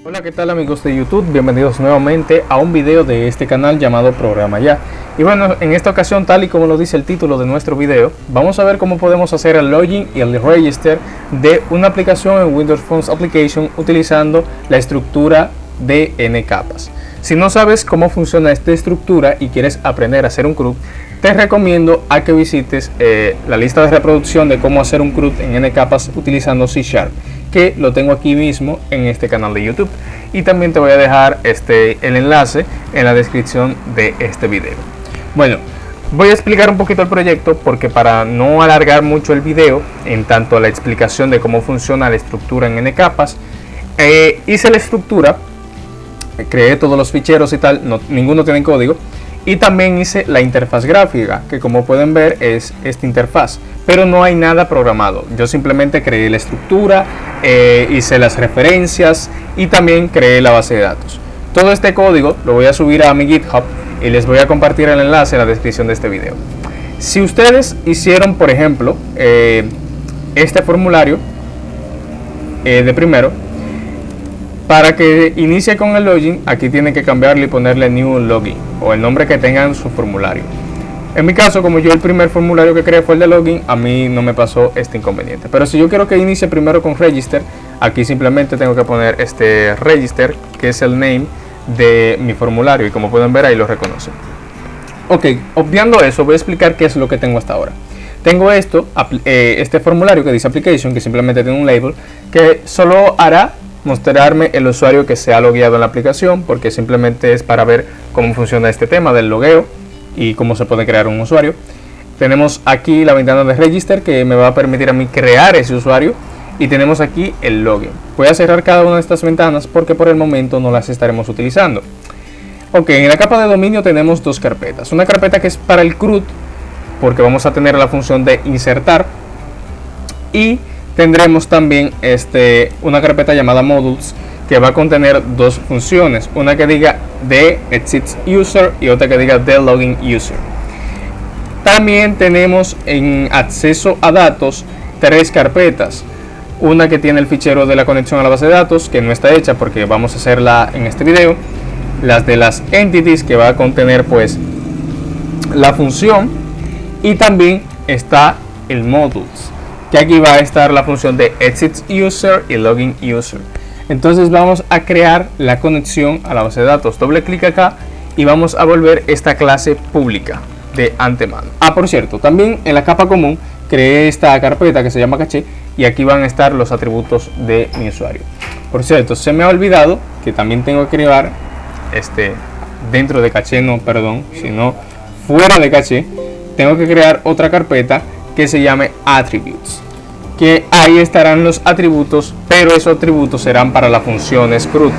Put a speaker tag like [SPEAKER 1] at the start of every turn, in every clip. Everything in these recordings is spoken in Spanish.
[SPEAKER 1] Hola, ¿qué tal amigos de YouTube? Bienvenidos nuevamente a un video de este canal llamado Programa Ya. Y bueno, en esta ocasión, tal y como lo dice el título de nuestro video, vamos a ver cómo podemos hacer el login y el register de una aplicación en Windows Forms Application utilizando la estructura de N capas. Si no sabes cómo funciona esta estructura y quieres aprender a hacer un CRUD, te recomiendo a que visites la lista de reproducción de cómo hacer un CRUD en N capas utilizando C#, que lo tengo aquí mismo en este canal de YouTube, y también te voy a dejar el enlace en la descripción de este video. Bueno, voy a explicar un poquito el proyecto porque para no alargar mucho el video en tanto a la explicación de cómo funciona la estructura en N capas, hice la estructura, creé todos los ficheros y tal, ninguno tiene código, y también hice la interfaz gráfica, que como pueden ver es esta interfaz, pero no hay nada programado. Yo simplemente creé la estructura, hice las referencias y también creé la base de datos. Todo este código lo voy a subir a mi GitHub y les voy a compartir el enlace en la descripción de este video. Si ustedes hicieron, por ejemplo, este formulario de primero, para que inicie con el login, aquí tienen que cambiarle y ponerle new login o el nombre que tengan en su formulario. En mi caso, como yo el primer formulario que creé fue el de login, a mí no me pasó este inconveniente. Pero si yo quiero que inicie primero con register, aquí simplemente tengo que poner este register, que es el name de mi formulario, y como pueden ver ahí lo reconoce. Ok, obviando eso, voy a explicar qué es lo que tengo hasta ahora. Tengo este formulario que dice application, que simplemente tiene un label, que solo hará mostrarme el usuario que se ha logueado en la aplicación, porque simplemente es para ver cómo funciona este tema del logueo y cómo se puede crear un usuario. Tenemos aquí la ventana de register, que me va a permitir a mí crear ese usuario, y tenemos aquí el login. Voy a cerrar cada una de estas ventanas porque por el momento no las estaremos utilizando. Ok, en la capa de dominio tenemos dos carpetas. Una carpeta que es para el CRUD, porque vamos a tener la función de insertar, y tendremos también una carpeta llamada modules, que va a contener dos funciones, una que diga the exit user y otra que diga the login user. También tenemos en acceso a datos tres carpetas, una que tiene el fichero de la conexión a la base de datos, que no está hecha porque vamos a hacerla en este video, las de las entities, que va a contener pues la función, y también está el modules, que aquí va a estar la función de exit user y login user. Entonces vamos a crear la conexión a la base de datos. Doble clic acá y vamos a volver esta clase pública de antemano. Por cierto, también en la capa común creé esta carpeta que se llama caché, y aquí van a estar los atributos de mi usuario. Por cierto, se me ha olvidado que también tengo que crear dentro de caché, no, perdón, sino fuera de caché, tengo que crear otra carpeta que se llame attributes, que ahí estarán los atributos, pero esos atributos serán para la función CRUD,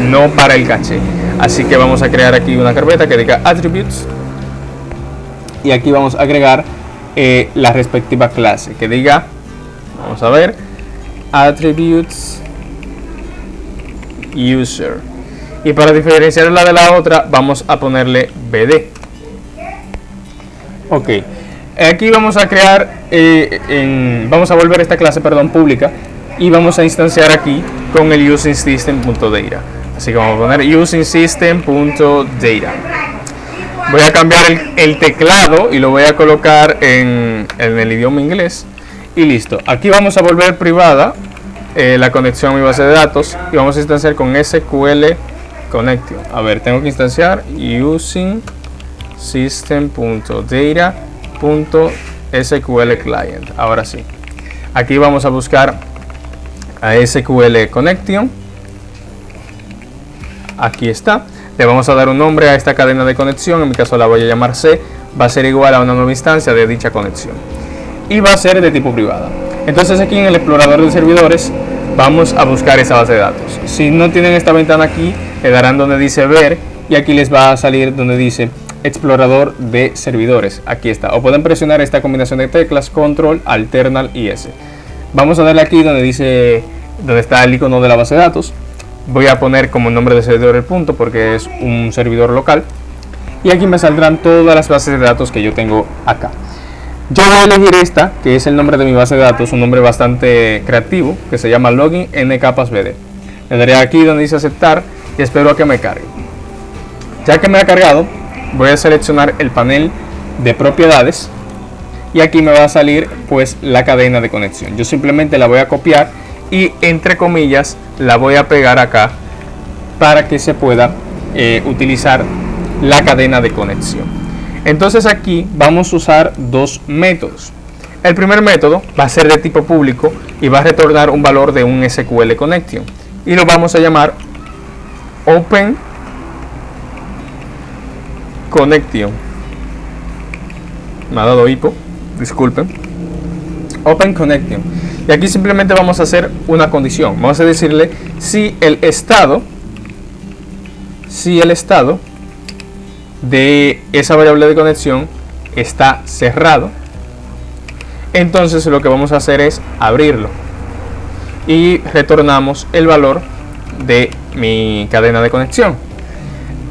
[SPEAKER 1] no para el caché. Así que vamos a crear aquí una carpeta que diga attributes, y aquí vamos a agregar la respectiva clase que diga, vamos a ver, attributes user, y para diferenciarla de la otra vamos a ponerle bd. Ok, aquí vamos a crear, vamos a volver esta clase, pública, y vamos a instanciar aquí con el usingsystem.data. Así que vamos a poner usingsystem.data. Voy a cambiar el teclado y lo voy a colocar en el idioma inglés, y listo. Aquí vamos a volver privada la conexión a mi base de datos, y vamos a instanciar con SQL Connection. A ver, tengo que instanciar usingsystem.data.sql client. Ahora sí, aquí vamos a buscar a SQL Connection. Aquí está. Le vamos a dar un nombre a esta cadena de conexión, en mi caso la voy a llamar C. Va a ser igual a una nueva instancia de dicha conexión, y va a ser de tipo privada. Entonces aquí en el explorador de servidores vamos a buscar esa base de datos. Si no tienen esta ventana aquí, le darán donde dice ver, y aquí les va a salir donde dice explorador de servidores. Aquí está. O pueden presionar esta combinación de teclas control, alternal y S. Vamos a darle aquí donde dice, donde está el icono de la base de datos. Voy a poner como nombre de servidor el punto porque es un servidor local, y aquí me saldrán todas las bases de datos que yo tengo acá. Yo voy a elegir esta, que es el nombre de mi base de datos, un nombre bastante creativo, que se llama login ncapasbd. Le daré aquí donde dice aceptar y espero a que me cargue. Ya que me ha cargado, voy a seleccionar el panel de propiedades y aquí me va a salir pues la cadena de conexión. Yo simplemente la voy a copiar y entre comillas la voy a pegar acá para que se pueda utilizar la cadena de conexión. Entonces aquí vamos a usar dos métodos. El primer método va a ser de tipo público y va a retornar un valor de un SQL connection y lo vamos a llamar Open Connection. Me ha dado hipo, disculpen. Open Connection. Y aquí simplemente vamos a hacer una condición. Vamos a decirle si el estado de esa variable de conexión está cerrado. Entonces lo que vamos a hacer es abrirlo y retornamos el valor de mi cadena de conexión.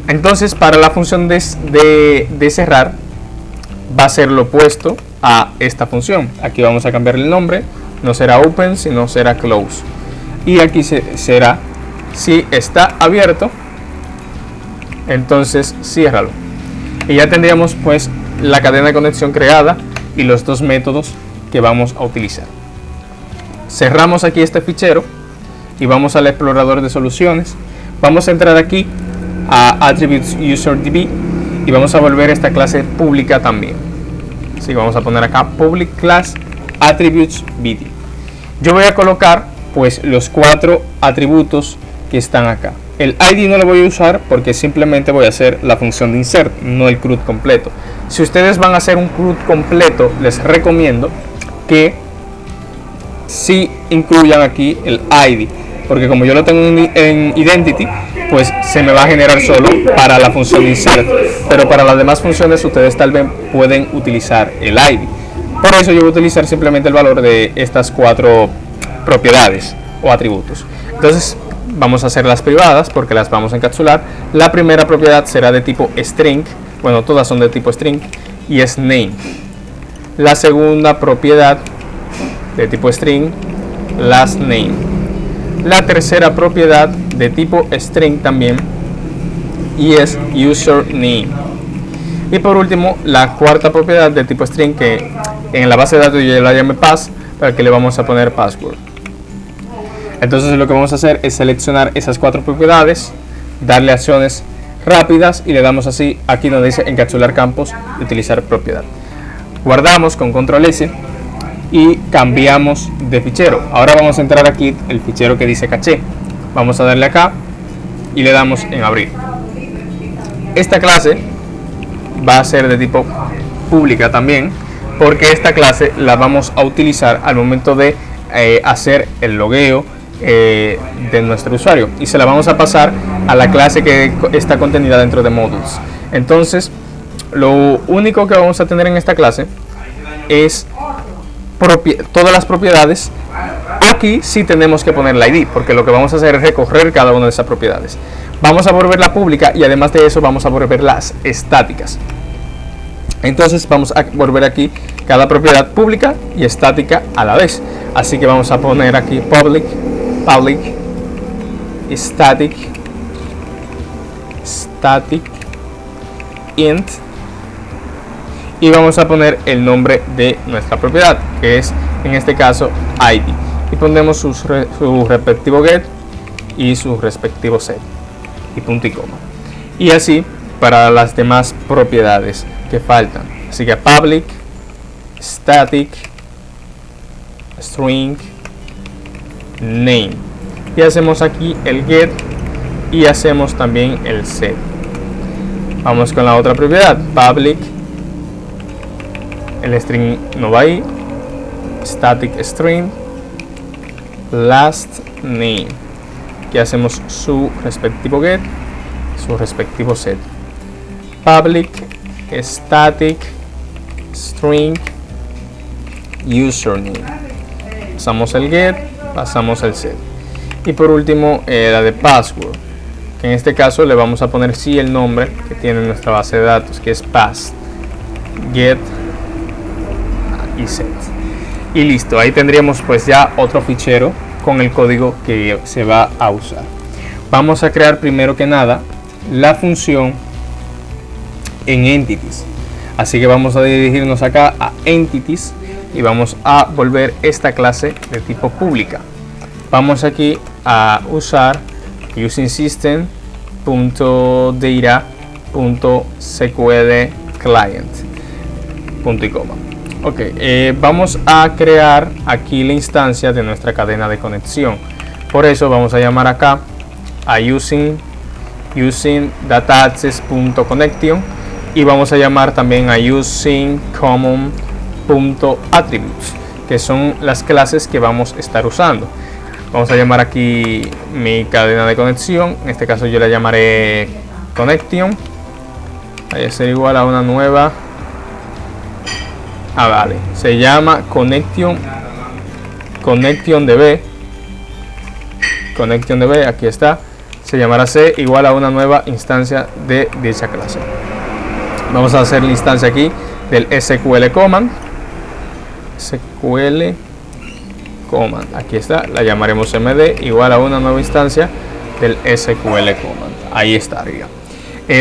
[SPEAKER 1] Entonces para la función de cerrar va a ser lo opuesto a esta función. Aquí vamos a cambiar el nombre, no será open sino será close, y aquí será si está abierto, entonces ciérralo, y ya tendríamos pues la cadena de conexión creada y los dos métodos que vamos a utilizar. Cerramos aquí este fichero y vamos al explorador de soluciones. Vamos a entrar aquí a Attributes UserDB y vamos a volver esta clase pública también. Así que vamos a poner acá Public Class Attributes Video. Yo voy a colocar pues los 4 atributos que están acá. El ID no lo voy a usar porque simplemente voy a hacer la función de insert, no el CRUD completo. Si ustedes van a hacer un CRUD completo, les recomiendo que sí incluyan aquí el ID, porque como yo lo tengo en Identity, pues se me va a generar solo para la función insert, pero para las demás funciones ustedes tal vez pueden utilizar el ID. Por eso yo voy a utilizar simplemente el valor de estas 4 propiedades o atributos. Entonces vamos a hacer las privadas porque las vamos a encapsular. La primera propiedad será de tipo string, bueno, todas son de tipo string, y es name. La segunda propiedad de tipo string, last name. La tercera propiedad de tipo string también, y es username. Y por último, la cuarta propiedad de tipo string, que en la base de datos yo la llamé pass, para que le vamos a poner password. Entonces lo que vamos a hacer es seleccionar esas 4 propiedades, darle acciones rápidas y le damos así aquí donde dice encapsular campos y utilizar propiedad. Guardamos con control S y cambiamos de fichero. Ahora vamos a entrar aquí el fichero que dice caché. Vamos a darle acá y le damos en abrir. Esta clase va a ser de tipo pública también, porque esta clase la vamos a utilizar al momento de hacer el logueo de nuestro usuario, y se la vamos a pasar a la clase que está contenida dentro de modules. Entonces lo único que vamos a tener en esta clase es todas las propiedades. Aquí sí tenemos que poner la ID, porque lo que vamos a hacer es recorrer cada una de esas propiedades. Vamos a volverla pública y además de eso vamos a volver las estáticas. Entonces vamos a volver aquí cada propiedad pública y estática a la vez. Así que vamos a poner aquí public static int, y vamos a poner el nombre de nuestra propiedad, que es en este caso ID, y ponemos su respectivo get y su respectivo set y punto y coma, y así para las demás propiedades que faltan. Así que public static string name, y hacemos aquí el get y hacemos también el set. Vamos con la otra propiedad, public, el string no va ahí, static string last name, y hacemos su respectivo get, su respectivo set. Public static string username, pasamos el get, pasamos el set, y por último la de password, que en este caso le vamos a poner sí el nombre que tiene nuestra base de datos, que es pass, get y set, y listo. Ahí tendríamos pues ya otro fichero con el código que se va a usar. vamos a crear primero que nada la función en entities. Así que vamos a dirigirnos acá a entities y vamos a volver esta clase de tipo pública. Vamos aquí a usar using system.data.sql client punto y coma. Ok, vamos a crear aquí la instancia de nuestra cadena de conexión. Por eso vamos a llamar acá a using dataaccess.connection y vamos a llamar también a using common.attributes, que son las clases que vamos a estar usando. Vamos a llamar aquí mi cadena de conexión, en este caso yo la llamaré connection, vaya a ser igual a una nueva, vale, se llama connection db, aquí está, se llamará c igual a una nueva instancia de dicha clase. Vamos a hacer la instancia aquí del SQL command, aquí está, la llamaremos md igual a una nueva instancia del SQL command, ahí está arriba.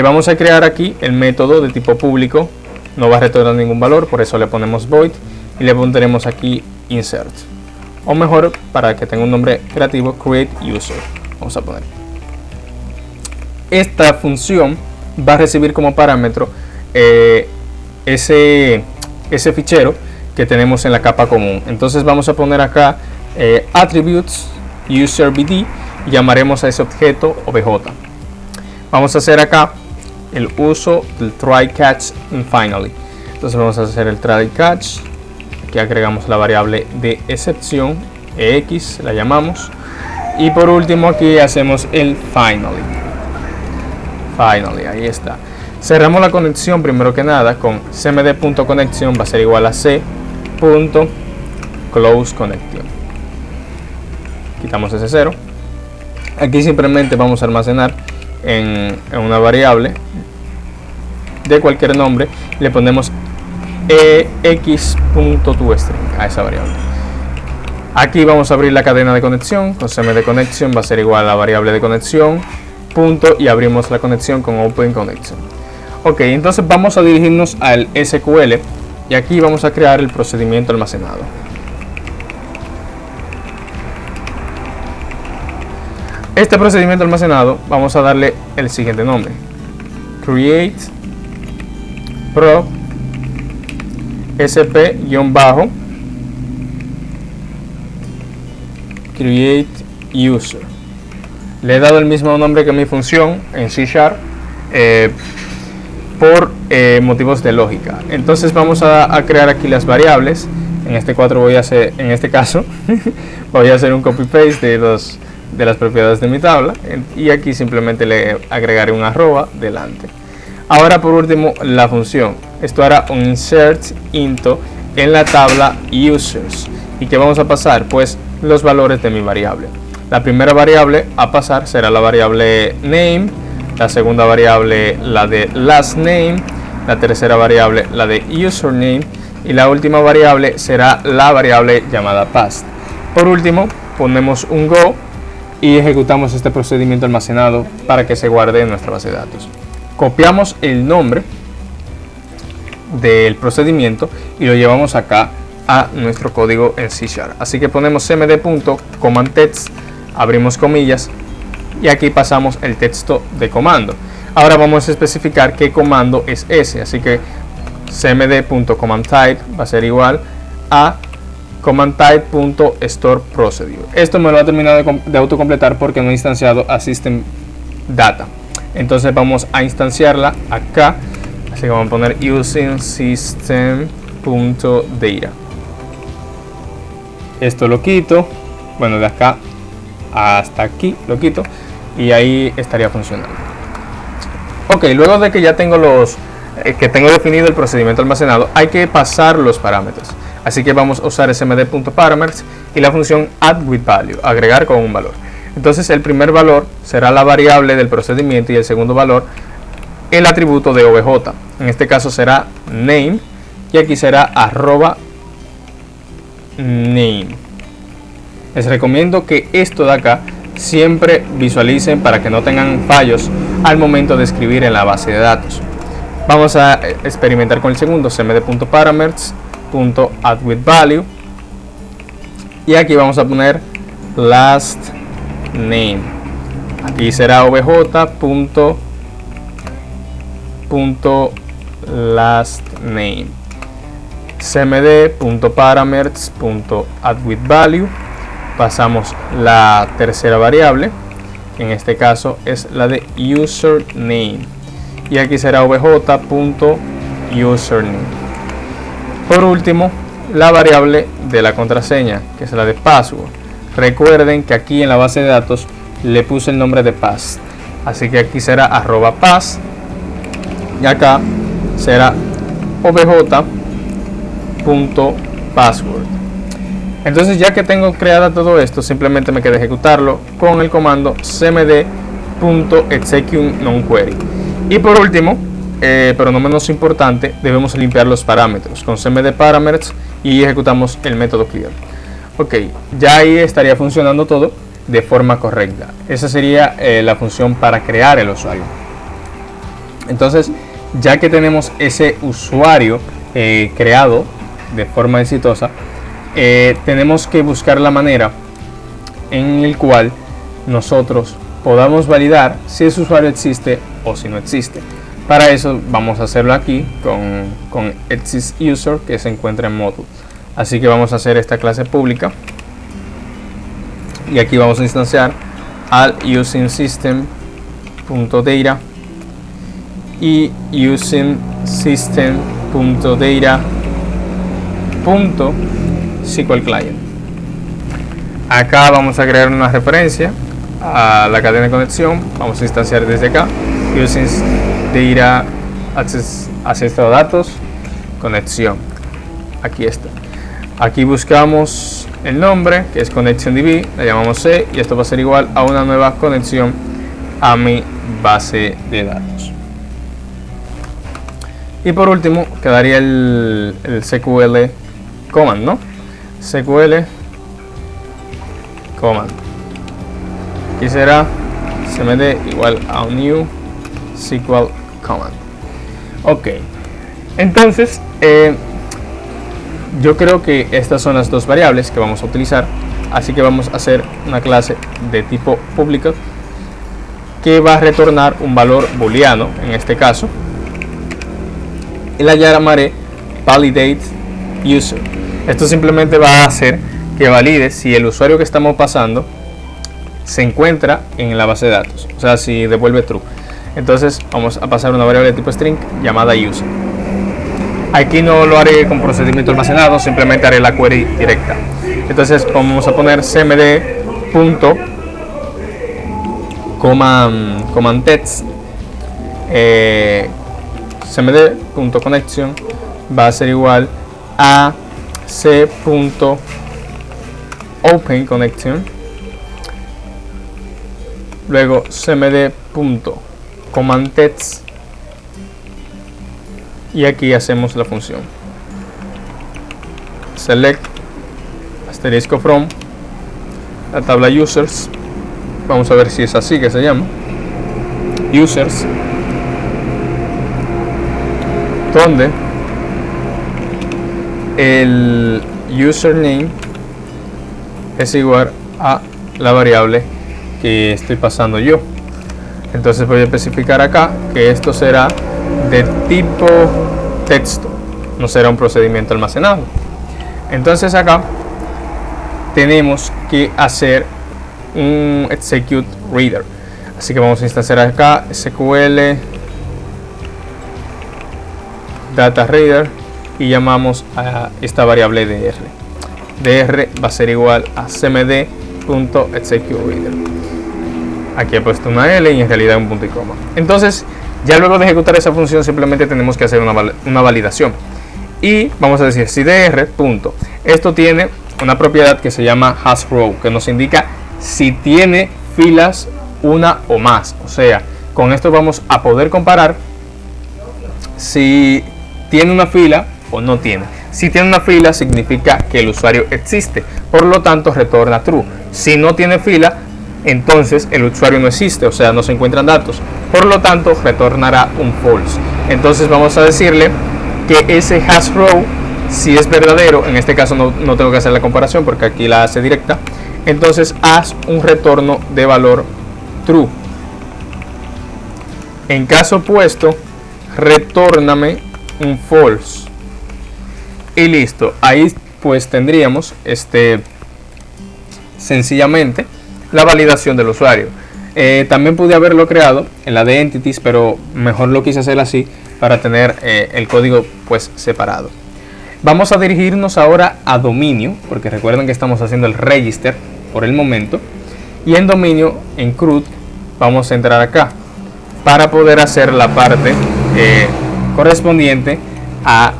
[SPEAKER 1] Vamos a crear aquí el método de tipo público, no va a retornar ningún valor, por eso le ponemos void y le pondremos aquí insert, o mejor, para que tenga un nombre creativo, create user. Vamos a poner, esta función va a recibir como parámetro ese fichero que tenemos en la capa común. Entonces vamos a poner acá attributes userbd y llamaremos a ese objeto obj. Vamos a hacer acá el uso del try catch and finally. Entonces vamos a hacer el try catch, aquí agregamos la variable de excepción ex, la llamamos, y por último aquí hacemos el finally, ahí está. Cerramos la conexión primero que nada con cmd.connection, va a ser igual a c.close connection. Quitamos ese 0. Aquí simplemente vamos a almacenar en una variable de cualquier nombre, le ponemos ex.toString a esa variable. Aquí vamos a abrir la cadena de conexión con cmd connection, va a ser igual a la variable de conexión, punto, y abrimos la conexión con open connection. Ok, entonces vamos a dirigirnos al SQL y aquí vamos a crear el procedimiento almacenado. Este procedimiento almacenado vamos a darle el siguiente nombre: create pro sp-create user. Le he dado el mismo nombre que mi función en C#, por motivos de lógica. Entonces vamos a crear aquí las variables. En este caso voy a hacer un copy paste de las propiedades de mi tabla y aquí simplemente le agregaré un arroba delante. Ahora por último la función, esto hará un insert into en la tabla users. ¿Y qué vamos a pasar? Pues los valores de mi variable. La primera variable a pasar será la variable name, la segunda variable la de last name, la tercera variable la de username y la última variable será la variable llamada past. Por último ponemos un go y ejecutamos este procedimiento almacenado para que se guarde en nuestra base de datos. Copiamos el nombre del procedimiento y lo llevamos acá a nuestro código en C#. Así que ponemos cmd.commandText, abrimos comillas y aquí pasamos el texto de comando. Ahora vamos a especificar qué comando es ese, así que cmd.commandType va a ser igual a commandType.storeProcedure. Esto me lo ha terminado de autocompletar porque no he instanciado a system data. Entonces vamos a instanciarla acá, así que vamos a poner using system.data. Esto lo quito, bueno, de acá hasta aquí lo quito y ahí estaría funcionando. Ok, luego de que ya tengo tengo definido el procedimiento almacenado, hay que pasar los parámetros. Así que vamos a usar smd.parameters y la función addWithValue, agregar con un valor. Entonces el primer valor será la variable del procedimiento y el segundo valor el atributo de obj. En este caso será name y aquí será arroba name. Les recomiendo que esto de acá siempre visualicen para que no tengan fallos al momento de escribir en la base de datos. Vamos a experimentar con el segundo, cmd.parameters.addWithValue, y aquí vamos a poner last name. Aquí será obj.lastname. cmd.parameters.addWithValue. Pasamos la tercera variable, que en este caso es la de username, y aquí será obj.username. Por último, la variable de la contraseña, que es la de password. Recuerden que aquí en la base de datos le puse el nombre de pass, así que aquí será @pass, y acá será obj.password. Entonces, ya que tengo creada todo esto, simplemente me queda ejecutarlo con el comando cmd.executeNonQuery. Y por último, pero no menos importante, debemos limpiar los parámetros con cmd.parameters y ejecutamos el método clear. Ok, ya ahí estaría funcionando todo de forma correcta. Esa sería la función para crear el usuario. Entonces, ya que tenemos ese usuario creado de forma exitosa, tenemos que buscar la manera en el cual nosotros podamos validar si ese usuario existe o si no existe. Para eso vamos a hacerlo aquí con existUser, que se encuentra en module. Así que vamos a hacer esta clase pública y aquí vamos a instanciar al usingSystem.data y usingSystem.data.SQLClient. Acá vamos a crear una referencia a la cadena de conexión. Vamos a instanciar desde acá using data acceso a datos conexión. Aquí está. Aquí buscamos el nombre, que es ConnectionDB, la llamamos C, y esto va a ser igual a una nueva conexión a mi base de datos. Y por último quedaría el SQL command, ¿no? SQL command. Aquí será cmd igual a new SQL command. Ok, entonces yo creo que estas son las dos variables que vamos a utilizar, así que vamos a hacer una clase de tipo público que va a retornar un valor booleano en este caso, y la llamaré validateUser. Esto simplemente va a hacer que valide si el usuario que estamos pasando se encuentra en la base de datos, o sea, si devuelve true. Entonces vamos a pasar una variable de tipo string llamada user. Aquí no lo haré con procedimiento almacenado, simplemente haré la query directa. Entonces vamos a poner cmd.commandText, cmd.connection va a ser igual a c.openConnection, luego cmd.commandText, y aquí hacemos la función select asterisco from la tabla users. Vamos a ver si es así que se llama users, donde el username es igual a la variable que estoy pasando yo. Entonces voy a especificar acá que esto será de tipo texto, no será un procedimiento almacenado. Entonces acá tenemos que hacer un execute reader, así que vamos a instanciar acá SQL data reader y llamamos a esta variable dr. Dr va a ser igual a cmd.executeReader. Aquí he puesto una L y en realidad un punto y coma. Entonces, ya luego de ejecutar esa función, simplemente tenemos que hacer una validación. Y vamos a decir si dr. Esto tiene una propiedad que se llama hasRow, que nos indica si tiene filas una o más. O sea, con esto vamos a poder comparar si tiene una fila o no tiene. Si tiene una fila, significa que el usuario existe, por lo tanto retorna true. Si no tiene fila, entonces el usuario no existe, o sea, no se encuentran datos, por lo tanto retornará un false. Entonces vamos a decirle que ese hash row, si es verdadero, en este caso no tengo que hacer la comparación porque aquí la hace directa, entonces haz un retorno de valor true. En caso opuesto, retórname un false. Y listo, ahí pues tendríamos sencillamente la validación del usuario. También pude haberlo creado en la de entities, pero mejor lo quise hacer así para tener el código pues separado. Vamos a dirigirnos ahora a dominio, porque recuerden que estamos haciendo el register por el momento, y en dominio, en CRUD, vamos a entrar acá para poder hacer la parte correspondiente a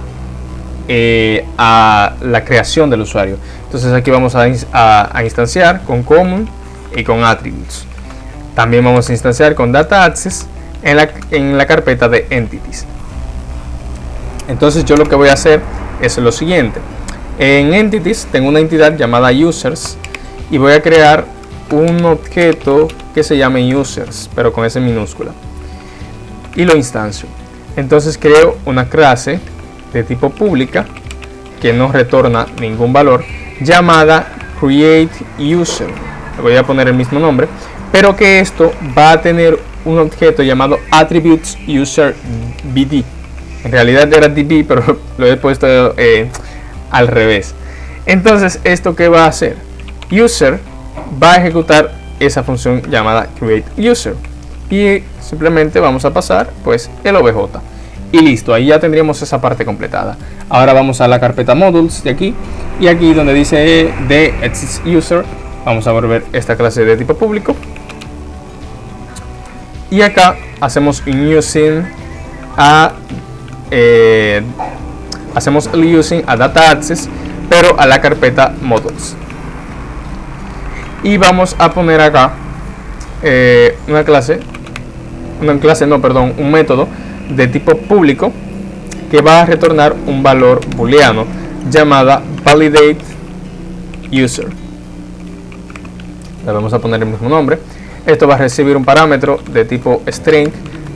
[SPEAKER 1] la creación del usuario. Entonces aquí vamos a instanciar con common y con attributes. También vamos a instanciar con data access en la carpeta de entities. Entonces yo lo que voy a hacer es lo siguiente. En entities tengo una entidad llamada users y voy a crear un objeto que se llame users, pero con S minúscula, y lo instancio. Entonces creo una clase de tipo pública que no retorna ningún valor, llamada createUser. Le voy a poner el mismo nombre, pero que esto va a tener un objeto llamado attributesUserBD. En realidad era DB, pero lo he puesto al revés. Entonces, ¿esto qué va a hacer? User va a ejecutar esa función llamada createUser y simplemente vamos a pasar pues el obj. Y listo, ahí ya tendríamos esa parte completada. Ahora vamos a la carpeta modules de aquí, y aquí donde dice de existUser vamos a volver esta clase de tipo público, y acá hacemos using hacemos el using a data access, pero a la carpeta modules, y vamos a poner acá un método de tipo público que va a retornar un valor booleano llamada validateUser. Le vamos a poner el mismo nombre. Esto va a recibir un parámetro de tipo string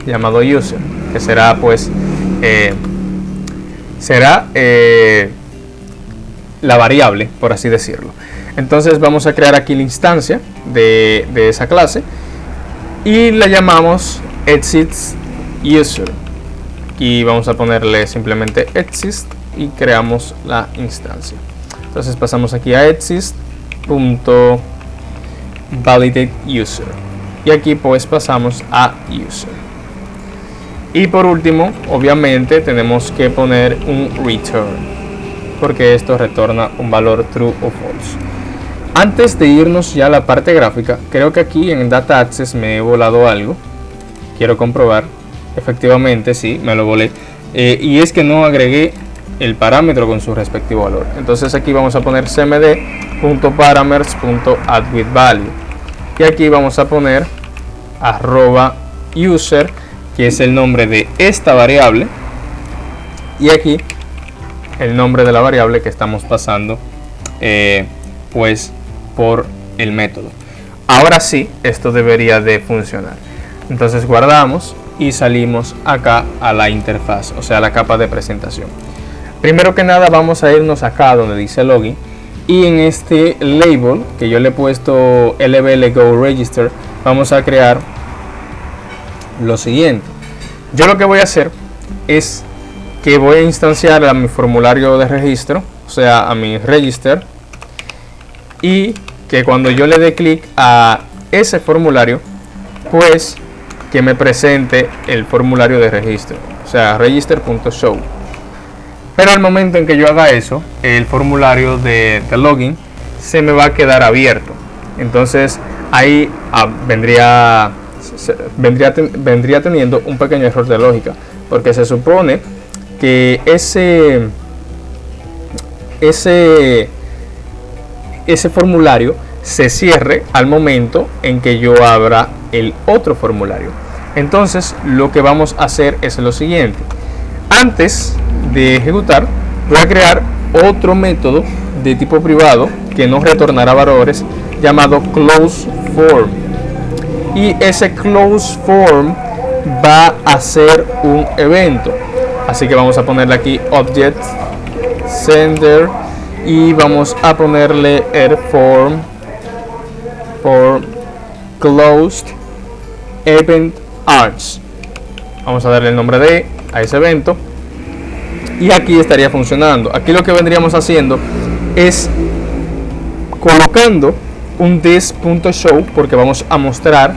[SPEAKER 1] llamado user, que será pues la variable, por así decirlo. Entonces vamos a crear aquí la instancia de esa clase y la llamamos existUser. Y vamos a ponerle simplemente exist y creamos la instancia. Entonces pasamos aquí a exist.validateUser y aquí pues pasamos a user. Y por último, obviamente tenemos que poner un return, porque esto retorna un valor true o false. Antes de irnos ya a la parte gráfica, creo que aquí en data access me he volado algo. Quiero comprobar. Efectivamente, sí, me lo volé. Y es que no agregué el parámetro con su respectivo valor. Entonces aquí vamos a poner cmd.parameters.addWithValue. Y aquí vamos a poner @user, que es el nombre de esta variable. Y aquí el nombre de la variable que estamos pasando pues por el método. Ahora sí, esto debería de funcionar. Entonces guardamos y salimos acá a la interfaz, o sea, a la capa de presentación. Primero que nada vamos a irnos acá donde dice login, y en este label que yo le he puesto lb_go_register vamos a crear lo siguiente. Yo lo que voy a hacer es que voy a instanciar a mi formulario de registro, o sea, a mi register, y que cuando yo le dé clic a ese formulario pues que me presente el formulario de registro, o sea, register.show. Pero al momento en que yo haga eso, el formulario de login se me va a quedar abierto. Entonces ahí vendría teniendo un pequeño error de lógica, porque se supone que ese formulario se cierre al momento en que yo abra el otro formulario. Entonces lo que vamos a hacer es lo siguiente. Antes de ejecutar, voy a crear otro método de tipo privado que nos retornará valores llamado close form, y ese close form va a ser un evento. Así que vamos a ponerle aquí object sender y vamos a ponerle el form closed event arts. Vamos a darle el nombre de a ese evento y aquí estaría funcionando. Aquí lo que vendríamos haciendo es colocando un this.show, porque vamos a mostrar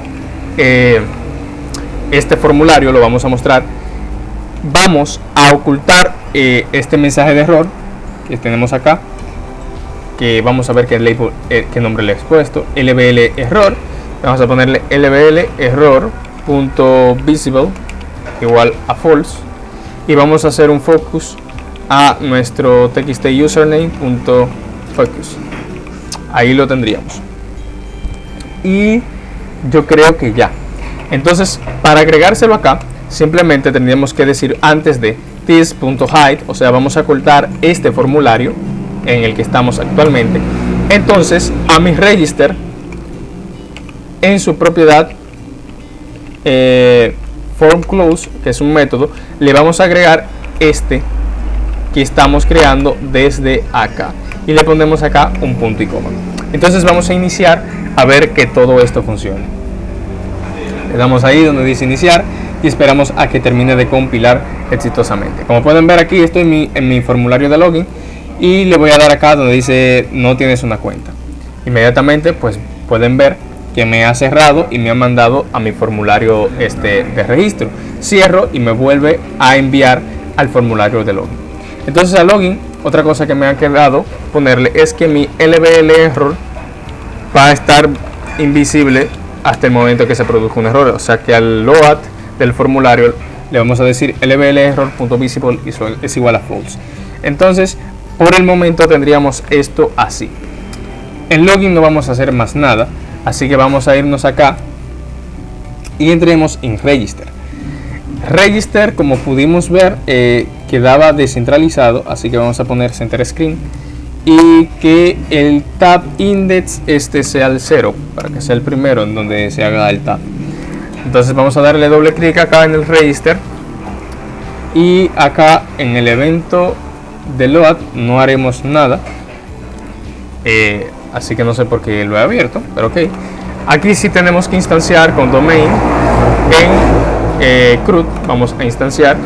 [SPEAKER 1] este formulario, lo vamos a mostrar. Vamos a ocultar este mensaje de error que tenemos acá, que vamos a ver qué nombre le he puesto, lbl error. Vamos a ponerle lbl error.visible igual a false, y vamos a hacer un focus a nuestro txt username.focus. Ahí lo tendríamos, y yo creo que ya. Entonces, para agregárselo acá, simplemente tendríamos que decir antes de this.hide, o sea, vamos a ocultar este formulario en el que estamos actualmente. Entonces, a mi register, en su propiedad form close, que es un método, le vamos a agregar este que estamos creando desde acá, y le ponemos acá un punto y coma. Entonces vamos a iniciar a ver que todo esto funcione. Le damos ahí donde dice iniciar y esperamos a que termine de compilar exitosamente. Como pueden ver, aquí estoy en mi formulario de login y le voy a dar acá donde dice no tienes una cuenta. Inmediatamente pues pueden ver que me ha cerrado y me ha mandado a mi formulario de registro. Cierro y me vuelve a enviar al formulario de login. Entonces, a login, otra cosa que me ha quedado ponerle es que mi lbl error va a estar invisible hasta el momento que se produzca un error. O sea que al load del formulario le vamos a decir lbl error.visible es igual a false. Entonces, por el momento tendríamos esto así. En login no vamos a hacer más nada, así que vamos a irnos acá y entremos en register. Register, como pudimos ver, quedaba descentralizado, así que vamos a poner center screen y que el tab index sea el 0 para que sea el primero en donde se haga el tab. Entonces vamos a darle doble clic acá en el register y acá en el evento de load no haremos nada, así que no sé por qué lo he abierto, pero ok. Aquí sí tenemos que instanciar con domain en CRUD, vamos a instanciar,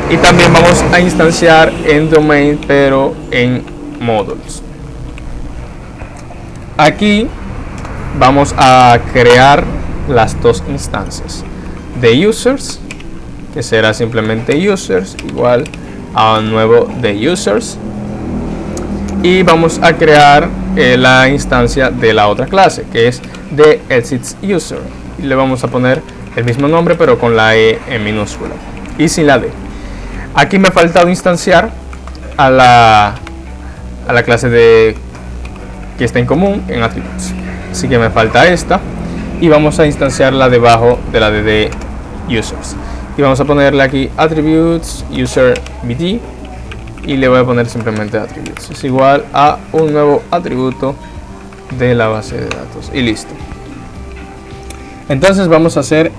[SPEAKER 1] y también vamos a instanciar en domain pero en modules. Aquí vamos a crear las dos instancias de users, que será simplemente users igual a un nuevo de users, y vamos a crear la instancia de la otra clase que es de exits user, y le vamos a poner el mismo nombre pero con la E en minúscula y sin la D. Aquí me ha faltado instanciar a la clase que está en común en attributes, así que me falta esta y vamos a instanciarla debajo de la de users, y vamos a ponerle aquí attributes user bd y le voy a poner simplemente attributes es igual a un nuevo atributo de la base de datos y listo. Entonces vamos a hacer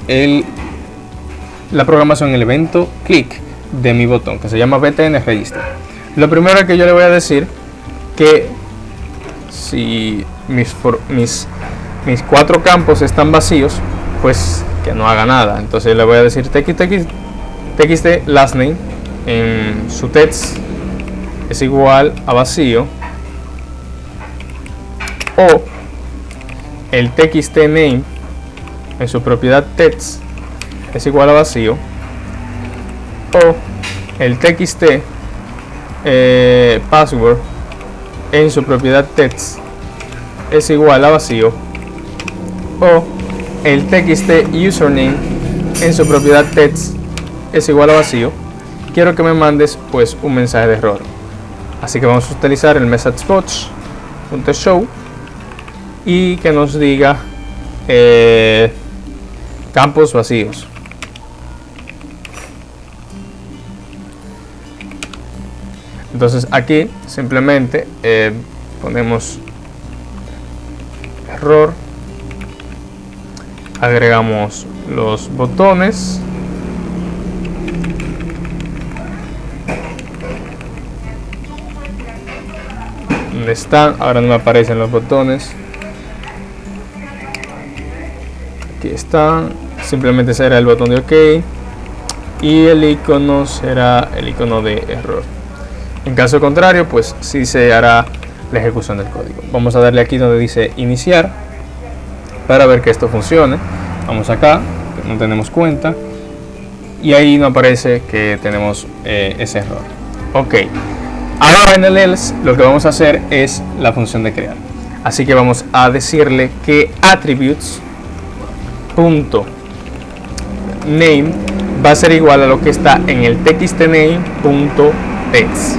[SPEAKER 1] la programación en el evento click de mi botón que se llama btn register. Lo primero que yo le voy a decir que si mis 4 campos están vacíos, pues que no haga nada. Entonces le voy a decir txt last name en su text es igual a vacío, o el txt name en su propiedad text es igual a vacío, o el txt password en su propiedad text es igual a vacío, o el txt username en su propiedad text es igual a vacío. Quiero que me mandes pues un mensaje de error, así que vamos a utilizar el messagebox.show y que nos diga campos vacíos. Entonces aquí simplemente ponemos error agregamos los botones, ¿dónde están? Ahora no me aparecen los botones. Aquí están. Simplemente será el botón de OK y el icono será el icono de error. En caso contrario, pues sí se hará la ejecución del código. Vamos a darle aquí donde dice iniciar para ver que esto funcione. Vamos acá, no tenemos cuenta, y ahí no aparece que tenemos ese error. Ok, ahora en el else lo que vamos a hacer es la función de crear. Así que vamos a decirle que attributes.name va a ser igual a lo que está en el txtname.text.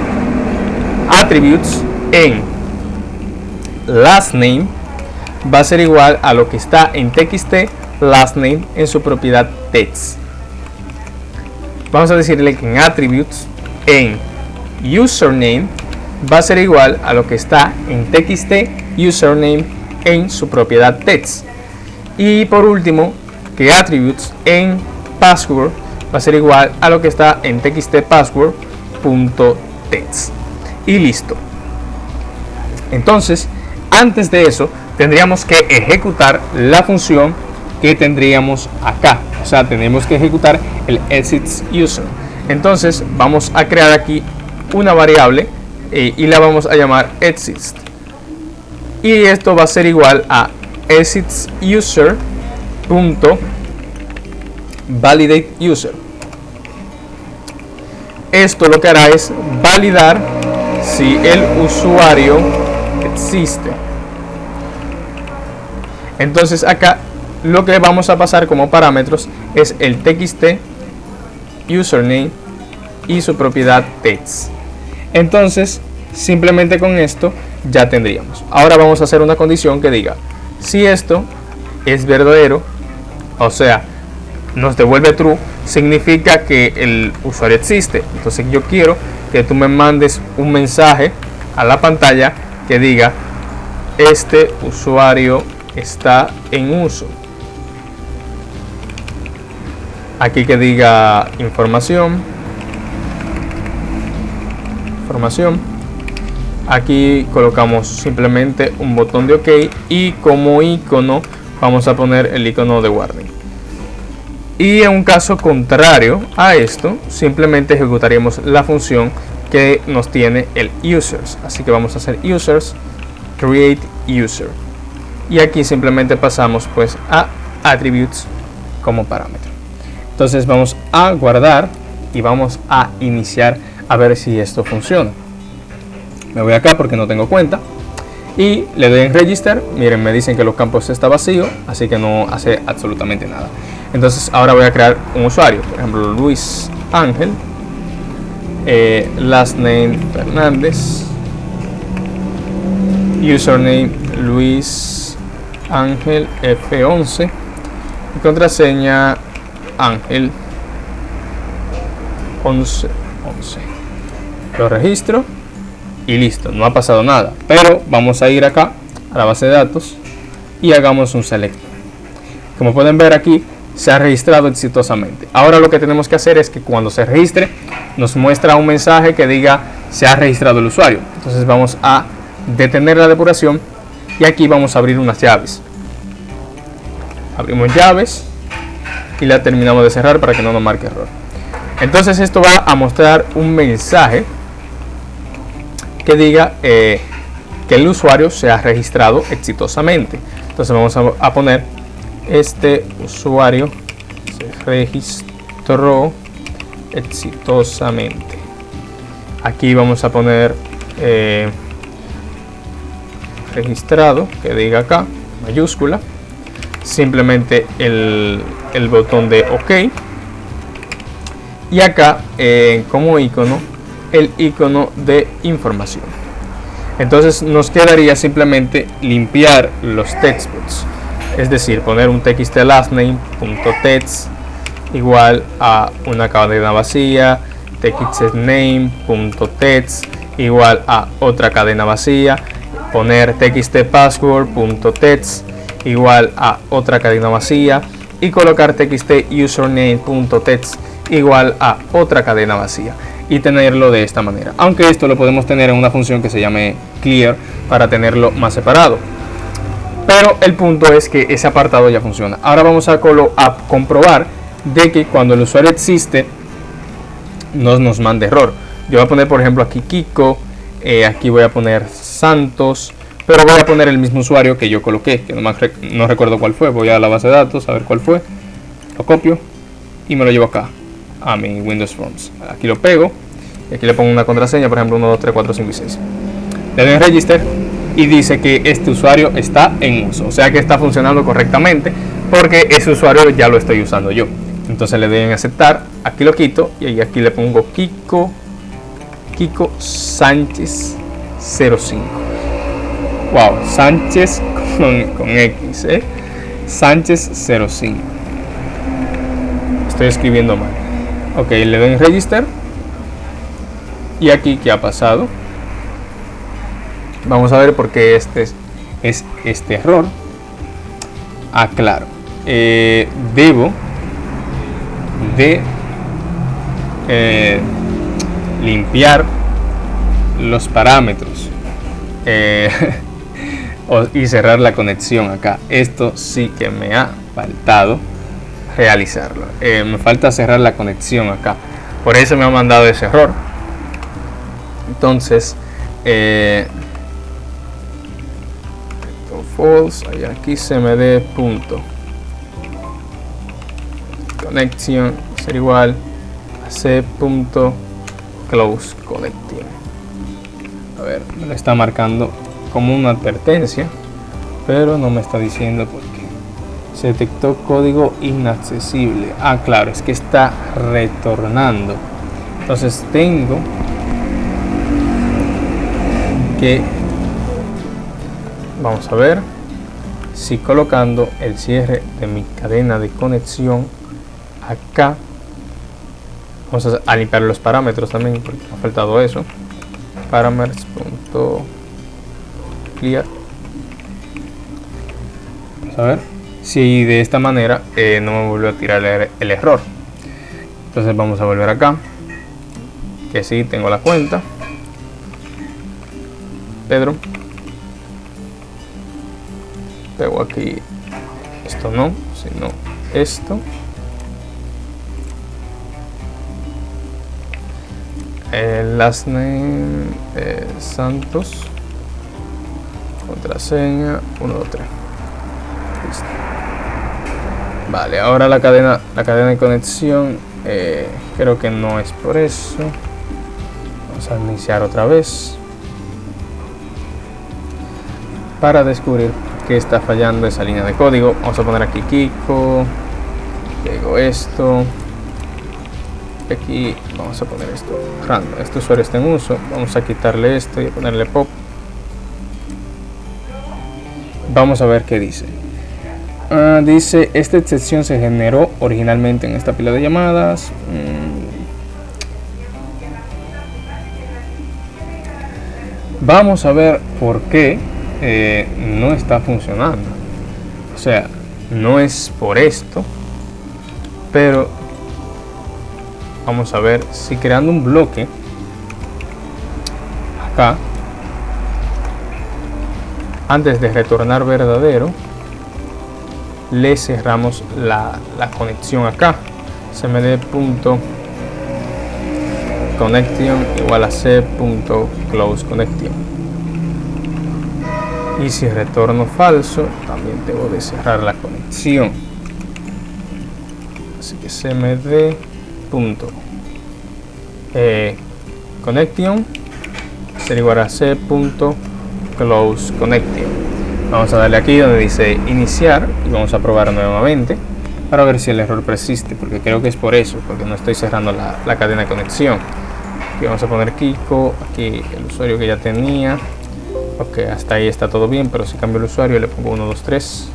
[SPEAKER 1] Attributes en lastName va a ser igual a lo que está en txt lastName en su propiedad text. Vamos a decirle que en attributes en username va a ser igual a lo que está en txt username en su propiedad text. Y por último, que attributes en password va a ser igual a lo que está en txtpassword.text. Y listo. Entonces, antes de eso, tendríamos que ejecutar la función que tendríamos acá. O sea, tenemos que ejecutar el exitUser. Entonces, vamos a crear aquí una variable y la vamos a llamar exist. Y esto va a ser igual a exitUser.validateUser. Esto lo que hará es validar si el usuario existe. Entonces acá lo que vamos a pasar como parámetros es el txt username y su propiedad text. Entonces simplemente con esto ya tendríamos. Ahora vamos a hacer una condición que diga si esto es verdadero, o sea nos devuelve true, significa que el usuario existe. Entonces yo quiero que tú me mandes un mensaje a la pantalla que diga este usuario está en uso. Aquí que diga información. Aquí colocamos simplemente un botón de OK y como icono vamos a poner el icono de warning. Y en un caso contrario a esto, simplemente ejecutaríamos la función que nos tiene el users. Así que vamos a hacer users create user. Y aquí simplemente pasamos pues a attributes como parámetro. Entonces vamos a guardar y vamos a iniciar a ver si esto funciona. Me voy acá porque no tengo cuenta y le doy en register. Miren, me dicen que los campos está vacío, así que no hace absolutamente nada. Entonces ahora voy a crear un usuario, por ejemplo Luis Ángel, last name Fernández, username Luis Ángel F11 y contraseña Ángel 11. Lo registro y listo, no ha pasado nada, pero vamos a ir acá a la base de datos y hagamos un select. Como pueden ver aquí se ha registrado exitosamente. Ahora lo que tenemos que hacer es que cuando se registre nos muestra un mensaje que diga se ha registrado el usuario. Entonces vamos a detener la depuración y aquí vamos a abrir unas llaves. Abrimos llaves y la terminamos de cerrar para que no nos marque error. Entonces esto va a mostrar un mensaje que diga que el usuario se ha registrado exitosamente. Entonces vamos a poner este usuario se registró exitosamente. Aquí vamos a poner registrado, que diga acá mayúscula, simplemente el botón de OK y acá como icono el icono de información. Entonces nos quedaría simplemente limpiar los textbooks, es decir, poner un txt lastName.text igual a una cadena vacía, txtname.text igual a otra cadena vacía, poner txtpassword.text igual a otra cadena vacía y colocar txt username.text igual a otra cadena vacía y tenerlo de esta manera, aunque esto lo podemos tener en una función que se llame clear para tenerlo más separado, pero el punto es que ese apartado ya funciona. Ahora vamos a comprobar de que cuando el usuario existe no nos mande error. Yo voy a poner por ejemplo aquí Kiko, aquí voy a poner Santos, pero voy a poner el mismo usuario que yo coloqué, que no recuerdo cuál fue. Voy a la base de datos a ver cuál fue, lo copio y me lo llevo acá a mi Windows Forms. Aquí lo pego y aquí le pongo una contraseña, por ejemplo 1, 2, 3, 4, 5 y 6. Le doy en Register y dice que este usuario está en uso, o sea que está funcionando correctamente porque ese usuario ya lo estoy usando yo. Entonces le doy en aceptar, aquí lo quito y aquí le pongo Kiko Sánchez 05. Wow, Sánchez con X, Sánchez 05. Estoy escribiendo mal. Ok, le doy en Register. Y aquí, ¿qué ha pasado? Vamos a ver por qué este error. Ah, claro. Debo de limpiar los parámetros y cerrar la conexión acá. Esto sí que me ha faltado realizarlo. Me falta cerrar la conexión acá, por eso me ha mandado ese error. Entonces false, y aquí cmd punto connection ser igual a c punto close connection. A ver, me lo está marcando como una advertencia, pero no me está diciendo por qué. Se detectó código inaccesible. Ah, claro, es que está retornando. Entonces tengo que, vamos a ver si colocando el cierre de mi cadena de conexión acá, vamos a limpiar los parámetros también porque me ha faltado eso. Parameters.clear. Vamos a ver si de esta manera no me vuelve a tirar el error. Entonces vamos a volver acá, que sí tengo la cuenta. Pedro, pego aquí esto, no, sino esto. El last name Santos, contraseña 1, 2, 3. Listo. Vale, ahora la cadena de conexión creo que no es por eso. Vamos a iniciar otra vez para descubrir que está fallando esa línea de código. Vamos a poner aquí Kiko, pego esto, aquí vamos a poner esto random. Este usuario está en uso, vamos a quitarle esto y a ponerle pop. Vamos a ver qué dice. Dice, esta excepción se generó originalmente en esta pila de llamadas. Vamos a ver por qué no está funcionando. O sea, no es por esto, pero vamos a ver si creando un bloque acá, antes de retornar verdadero, le cerramos la conexión acá. cmd.connection igual a c.close connection. Y si retorno falso, también debo de cerrar la conexión. Así que cmd.connection será igual a c.close connection. Vamos a darle aquí donde dice iniciar y vamos a probar nuevamente para ver si el error persiste, porque creo que es por eso, porque no estoy cerrando la cadena de conexión. Aquí vamos a poner Kiko, aquí el usuario que ya tenía. Ok, hasta ahí está todo bien, pero si cambio el usuario le pongo 1, 2, 3.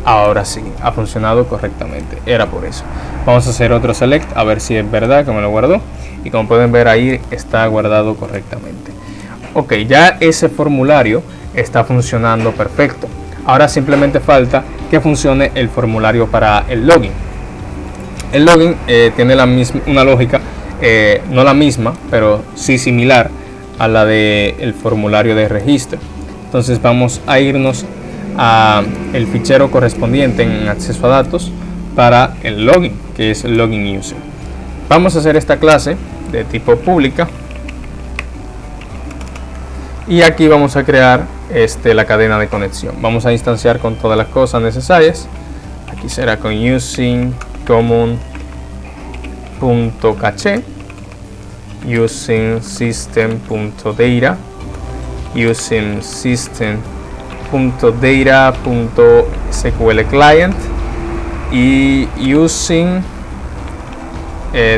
[SPEAKER 1] Ahora sí, ha funcionado correctamente, era por eso. Vamos a hacer otro select a ver si es verdad que me lo guardó, y como pueden ver ahí está guardado correctamente. Ok, ya ese formulario está funcionando perfecto. Ahora simplemente falta que funcione el formulario para el login. El login tiene una lógica, no la misma, pero sí similar a la del formulario de registro. Entonces vamos a irnos a el fichero correspondiente en acceso a datos para el login, que es el login user. Vamos a hacer esta clase de tipo pública y aquí vamos a crear la cadena de conexión. Vamos a instanciar con todas las cosas necesarias. Aquí será con using common.cache, using system.data, using system.data.sql client y using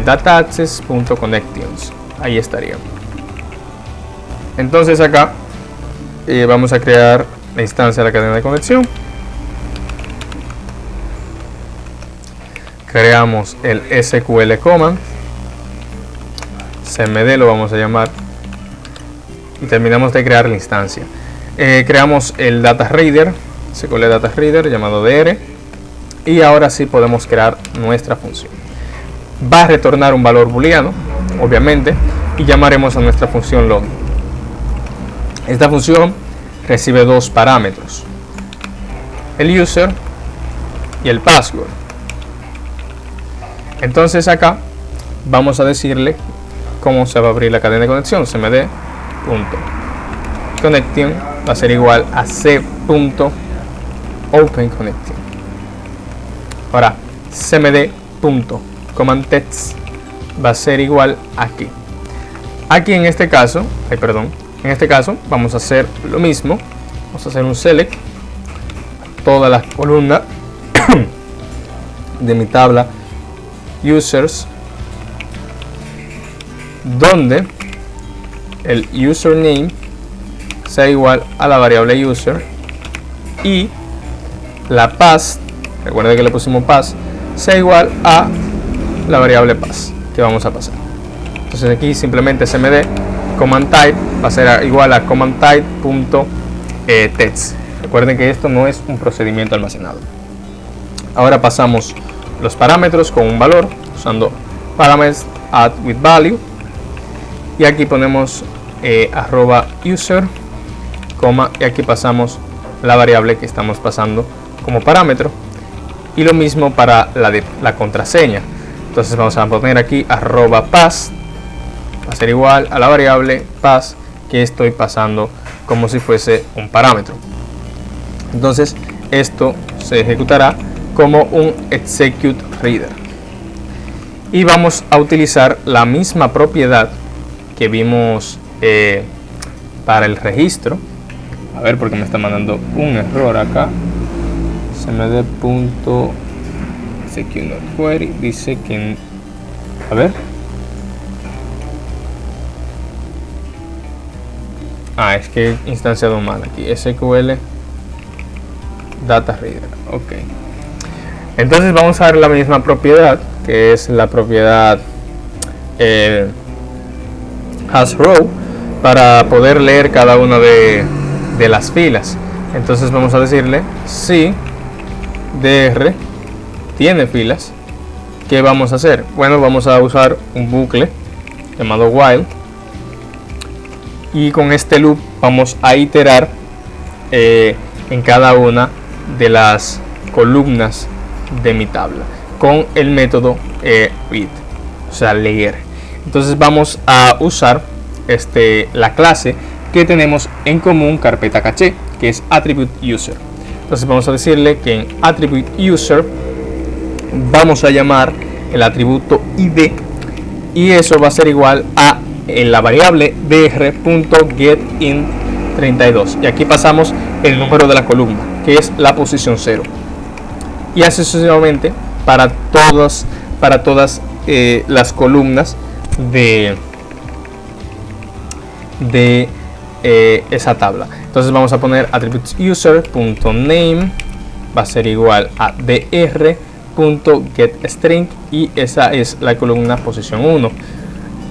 [SPEAKER 1] dataaccess.connections. Ahí estaría. Entonces acá vamos a crear la instancia de la cadena de conexión. Creamos el SQL command, cmd lo vamos a llamar, y terminamos de crear la instancia. Creamos el data reader, SQL data reader llamado dr, y ahora sí podemos crear nuestra función. Va a retornar un valor booleano, obviamente, y llamaremos a nuestra función login. Esta función recibe dos parámetros, el user y el password. Entonces acá vamos a decirle cómo se va a abrir la cadena de conexión. cmd.connection va a ser igual a c.openConnection. Ahora cmd.commandText va a ser igual aquí. Aquí en este caso, vamos a hacer lo mismo. Vamos a hacer un select todas las columnas de mi tabla users, donde el username sea igual a la variable user y la pass, recuerden que le pusimos pass, sea igual a la variable pass que vamos a pasar. Entonces aquí simplemente cmd command type va a ser igual a command type.text. Recuerden que esto no es un procedimiento almacenado. Ahora pasamos los parámetros con un valor usando parameters add with value, y aquí ponemos @user, y aquí pasamos la variable que estamos pasando como parámetro, y lo mismo para la contraseña. Entonces vamos a poner aquí @pass, va a ser igual a la variable pass que estoy pasando como si fuese un parámetro. Entonces esto se ejecutará como un execute reader, y vamos a utilizar la misma propiedad que vimos para el registro. A ver, porque me está mandando un error acá. cmd.execute.query dice que, a ver, es que he instanciado mal aquí, SQL data reader. Ok, entonces vamos a ver la misma propiedad, que es la propiedad hasRow, para poder leer cada una de las filas. Entonces vamos a decirle si dr tiene filas, ¿qué vamos a hacer? Bueno, vamos a usar un bucle llamado while, y con este loop vamos a iterar en cada una de las columnas de mi tabla con el método read, o sea, leer. Entonces vamos a usar la clase que tenemos en común carpeta caché, que es attribute user. Entonces vamos a decirle que en attribute user vamos a llamar el atributo id, y eso va a ser igual a la variable dr.getIn32, y aquí pasamos el número de la columna, que es la posición 0, y así sucesivamente para todas las columnas de esa tabla. Entonces vamos a poner attributes user.name va a ser igual a dr.getString, y esa es la columna posición 1.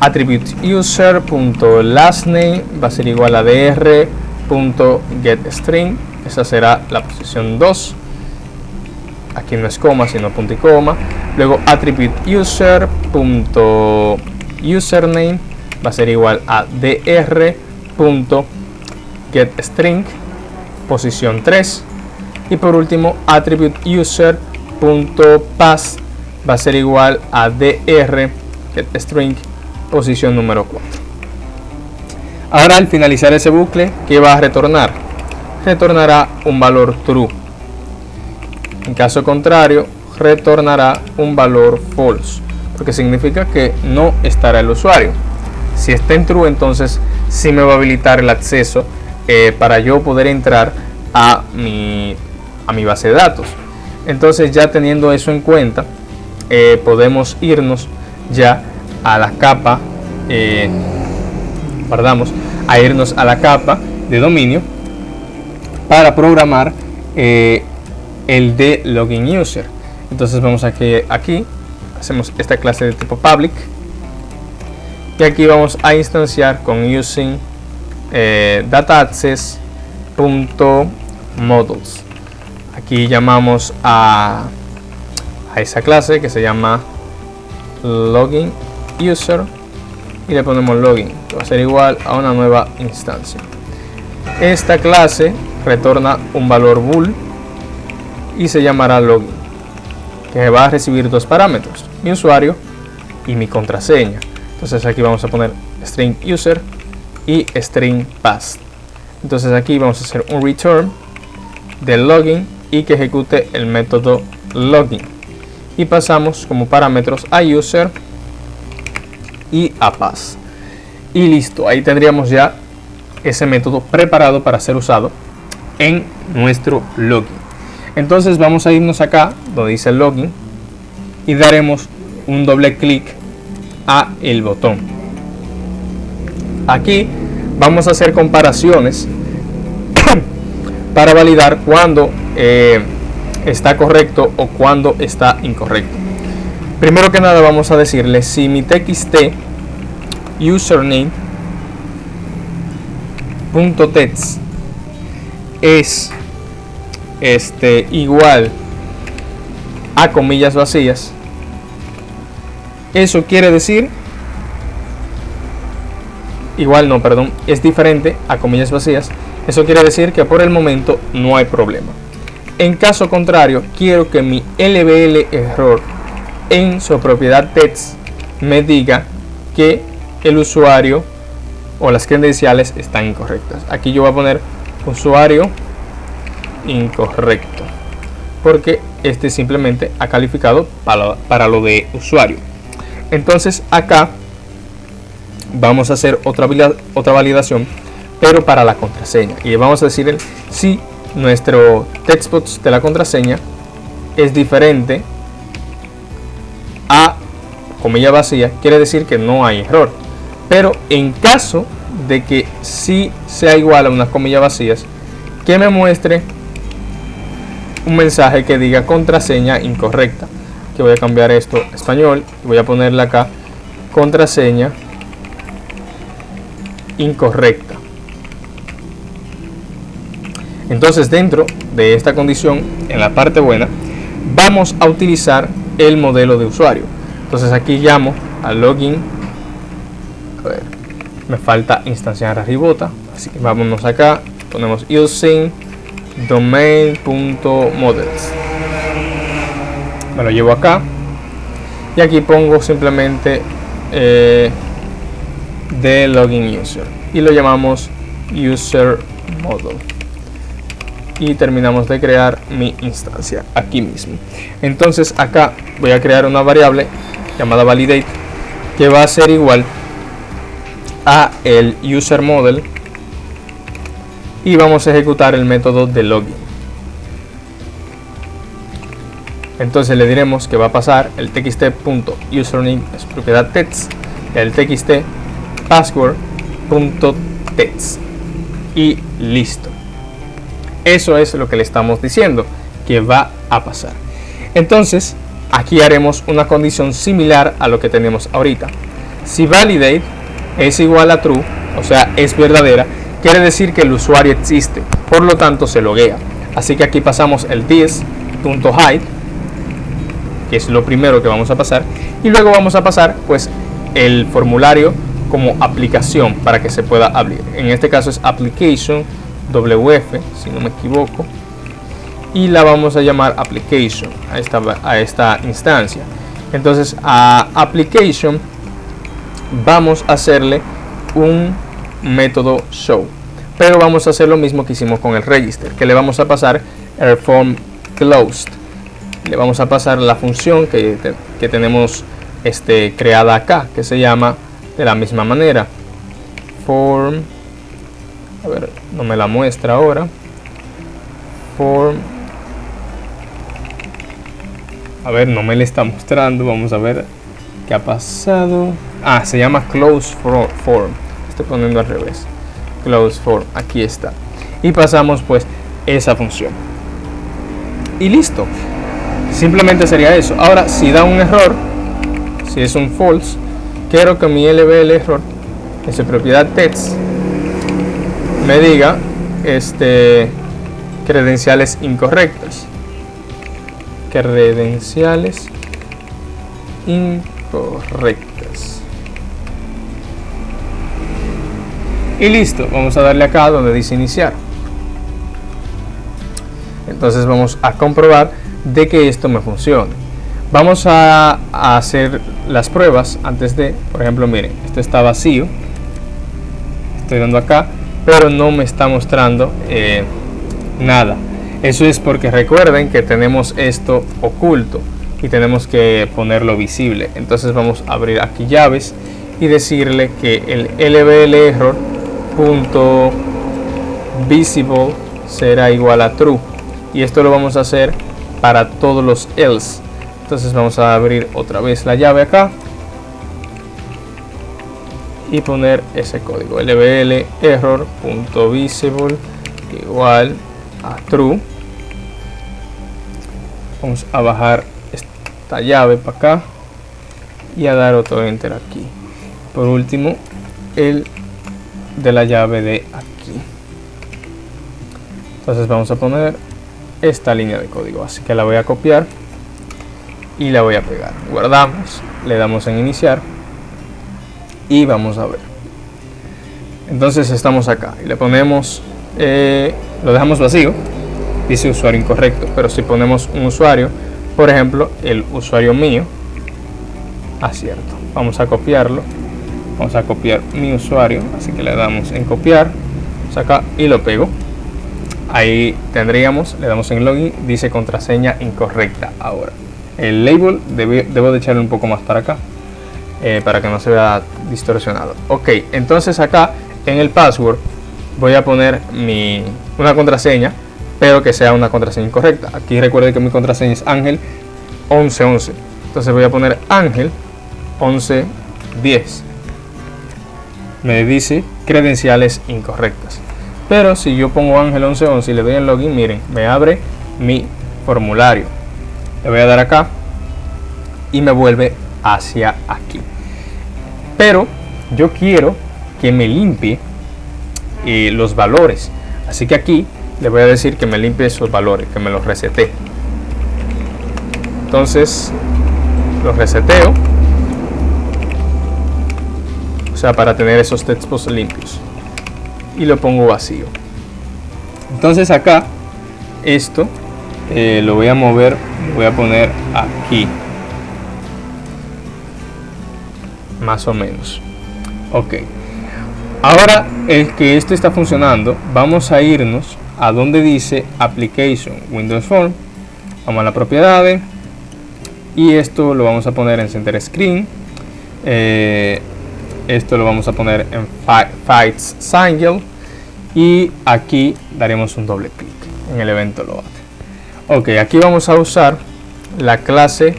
[SPEAKER 1] Attribute user.lastName va a ser igual a dr.getString, esa será la posición 2. Aquí no es coma sino punto y coma. Luego attribute user punto username va a ser igual a dr punto get string posición 3. Y por último attribute user punto pass va a ser igual a dr get string posición número 4. Ahora al finalizar ese bucle, ¿qué va a retornar? Retornará un valor true. En caso contrario, retornará un valor false, porque significa que no estará el usuario. Si está en true, entonces sí me va a habilitar el acceso para yo poder entrar a mi base de datos. Entonces, ya teniendo eso en cuenta, podemos irnos ya a la capa, irnos a la capa de dominio para programar el de login user. Entonces vamos aquí, hacemos esta clase de tipo public y aquí vamos a instanciar con using data access punto models. Aquí llamamos a esa clase que se llama login user y le ponemos login, que va a ser igual a una nueva instancia. Esta clase retorna un valor bool y se llamará login, que va a recibir dos parámetros, mi usuario y mi contraseña. Entonces aquí vamos a poner string user y string pass. Entonces aquí vamos a hacer un return del login y que ejecute el método login, y pasamos como parámetros a user y a pass, y listo. Ahí tendríamos ya ese método preparado para ser usado en nuestro login. Entonces vamos a irnos acá donde dice login y daremos un doble clic a el botón. Aquí vamos a hacer comparaciones para validar cuando está correcto o cuando está incorrecto. Primero que nada vamos a decirle si mi txt username .text es igual a comillas vacías. Eso quiere decir es diferente a comillas vacías. Eso quiere decir que por el momento no hay problema. En caso contrario, quiero que mi LBL error en su propiedad text me diga que el usuario o las credenciales están incorrectas. Aquí yo voy a poner usuario incorrecto, porque este simplemente ha calificado para lo de usuario. Entonces acá vamos a hacer otra validación, pero para la contraseña, y vamos a decir si nuestro textbox de la contraseña es diferente a comilla vacía, quiere decir que no hay error. Pero en caso de que sí sea igual a unas comillas vacías, que me muestre un mensaje que diga contraseña incorrecta. Que voy a cambiar esto a español y voy a ponerle acá contraseña incorrecta. Entonces, dentro de esta condición, en la parte buena, vamos a utilizar el modelo de usuario. Entonces aquí llamo al login. A ver, me falta instanciar a Ribota, así que vámonos acá, ponemos using domain.models, me lo llevo acá y aquí pongo simplemente de login user y lo llamamos user model y terminamos de crear mi instancia aquí mismo. Entonces acá voy a crear una variable llamada validate que va a ser igual a el user model y vamos a ejecutar el método de login. Entonces le diremos que va a pasar el txt.username es propiedad text, el txt password.text y listo. Eso es lo que le estamos diciendo que va a pasar. Entonces aquí haremos una condición similar a lo que tenemos ahorita. Si validate es igual a true, o sea es verdadera, quiere decir que el usuario existe. por lo tanto se loguea. Así que aquí pasamos el this.hide, que es lo primero que vamos a pasar, y luego vamos a pasar pues el formulario como aplicación para que se pueda abrir. En este caso es application WF, si no me equivoco, y la vamos a llamar application a esta instancia. Entonces a application vamos a hacerle un método show, pero vamos a hacer lo mismo que hicimos con el register, que le vamos a pasar el form closed. Le vamos a pasar la función que tenemos creada acá, que se llama de la misma manera form, a ver, no me la muestra ahora, form, a ver, no me le está mostrando, vamos a ver qué ha pasado. Se llama close form, estoy poniendo al revés, close form, aquí está, y pasamos pues esa función y listo. Simplemente sería eso. Ahora, si da un error, si es un false, quiero que mi LBL error en su propiedad text me diga credenciales incorrectas. Credenciales incorrectas. Y listo. Vamos a darle acá donde dice iniciar. Entonces vamos a comprobar de que esto me funcione. Vamos a hacer las pruebas antes de, por ejemplo, miren, esto está vacío, estoy dando acá, pero no me está mostrando nada. Eso es porque recuerden que tenemos esto oculto y tenemos que ponerlo visible. Entonces vamos a abrir aquí llaves y decirle que el lbl error punto visible será igual a true, y esto lo vamos a hacer para todos los else. Entonces vamos a abrir otra vez la llave acá y poner ese código lbl error.visible igual a true. Vamos a bajar esta llave para acá y a dar otro enter aquí. Por último, el de la llave de aquí. Entonces vamos a poner esta línea de código, así que la voy a copiar y la voy a pegar. Guardamos, le damos en iniciar y vamos a ver. Entonces estamos acá y le ponemos lo dejamos vacío, dice usuario incorrecto, pero si ponemos un usuario, por ejemplo el usuario mío, acierto. Vamos a copiarlo, vamos a copiar mi usuario, así que le damos en copiar, acá y lo pego. Ahí tendríamos, le damos en login, dice contraseña incorrecta. Ahora el label debo de echarle un poco más para acá para que no se vea distorsionado. Ok, entonces acá en el password voy a poner una contraseña, pero que sea una contraseña incorrecta. Aquí recuerden que mi contraseña es Ángel 1111, entonces voy a poner Ángel 1110. Me dice credenciales incorrectas. Pero si yo pongo Ángel 1111 y le doy en login, miren, me abre mi formulario. Le voy a dar acá y me vuelve hacia aquí. Pero yo quiero que me limpie los valores. Así que aquí le voy a decir que me limpie esos valores, que me los resete. Entonces los reseteo, o sea, para tener esos textos limpios, y lo pongo vacío. Entonces acá esto lo voy a mover, lo voy a poner aquí más o menos. Ok, ahora es que esto está funcionando, vamos a irnos a donde dice application Windows Form, vamos a la propiedades y esto lo vamos a poner en center screen. Esto lo vamos a poner en Fights Single y aquí daremos un doble clic en el evento load. Ok, aquí vamos a usar la clase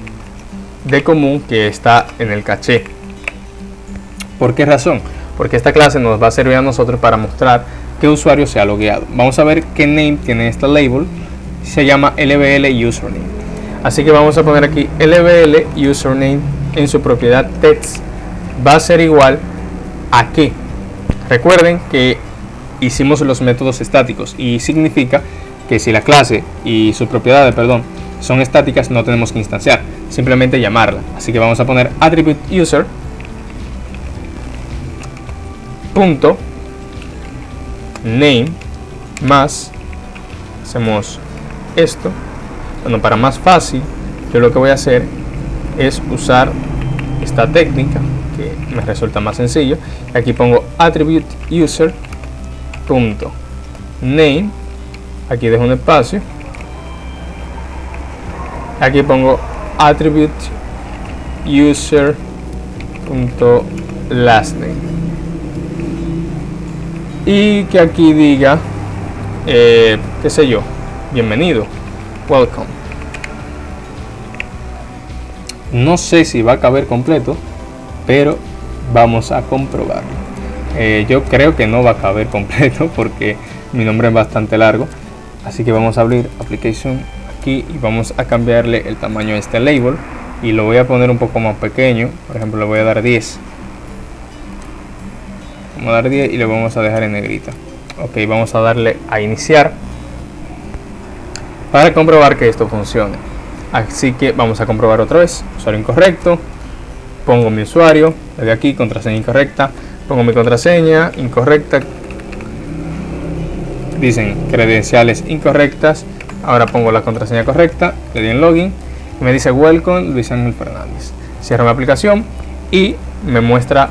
[SPEAKER 1] de común que está en el caché. ¿Por qué razón? Porque esta clase nos va a servir a nosotros para mostrar qué usuario se ha logueado. Vamos a ver qué name tiene esta label, se llama lbl username. Así que vamos a poner aquí lbl username en su propiedad text va a ser igual a qué. Recuerden que hicimos los métodos estáticos, y significa que si la clase y sus propiedades, son estáticas, no tenemos que instanciar, simplemente llamarla. Así que vamos a poner attribute user punto name más, hacemos esto. Bueno, para más fácil, yo lo que voy a hacer es usar esta técnica que me resulta más sencillo. Aquí pongo attribute user punto name, aquí dejo un espacio, aquí pongo attribute user punto last name, y que aquí diga qué sé yo, bienvenido, welcome. No sé si va a caber completo, pero vamos a comprobarlo. Yo creo que no va a caber completo porque mi nombre es bastante largo, así que vamos a abrir application aquí y vamos a cambiarle el tamaño a este label y lo voy a poner un poco más pequeño. Por ejemplo, le voy a dar 10. Vamos a dar 10 y le vamos a dejar en negrita. Ok, vamos a darle a iniciar para comprobar que esto funcione. Así que vamos a comprobar otra vez. Usuario incorrecto, pongo mi usuario, le doy aquí contraseña incorrecta, pongo mi contraseña incorrecta, dicen credenciales incorrectas. Ahora pongo la contraseña correcta, le doy en login y me dice welcome Luis Ángel Fernández. Cierro mi aplicación y me muestra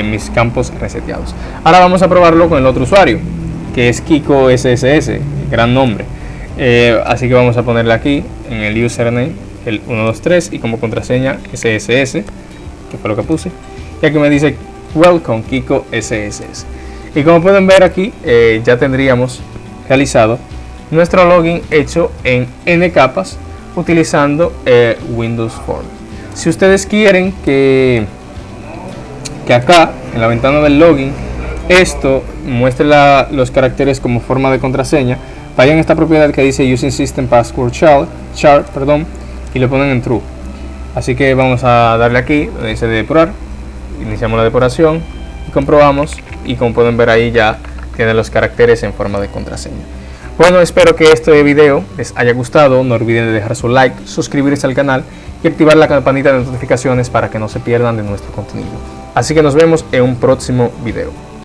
[SPEAKER 1] mis campos reseteados. Ahora vamos a probarlo con el otro usuario, que es Kiko SSS, gran nombre. Así que vamos a ponerle aquí en el username el 123 y como contraseña SSS, que fue lo que puse, y aquí me dice welcome Kiko SSS. Y como pueden ver aquí, ya tendríamos realizado nuestro login hecho en n capas utilizando Windows Form. Si ustedes quieren que acá en la ventana del login esto muestre los caracteres como forma de contraseña, vayan a esta propiedad que dice using system password char, y lo ponen en true. Así que vamos a darle aquí donde dice depurar, iniciamos la depuración y comprobamos, y como pueden ver ahí ya tiene los caracteres en forma de contraseña. Bueno, espero que este video les haya gustado. No olviden de dejar su like, suscribirse al canal y activar la campanita de notificaciones para que no se pierdan de nuestro contenido. Así que nos vemos en un próximo video.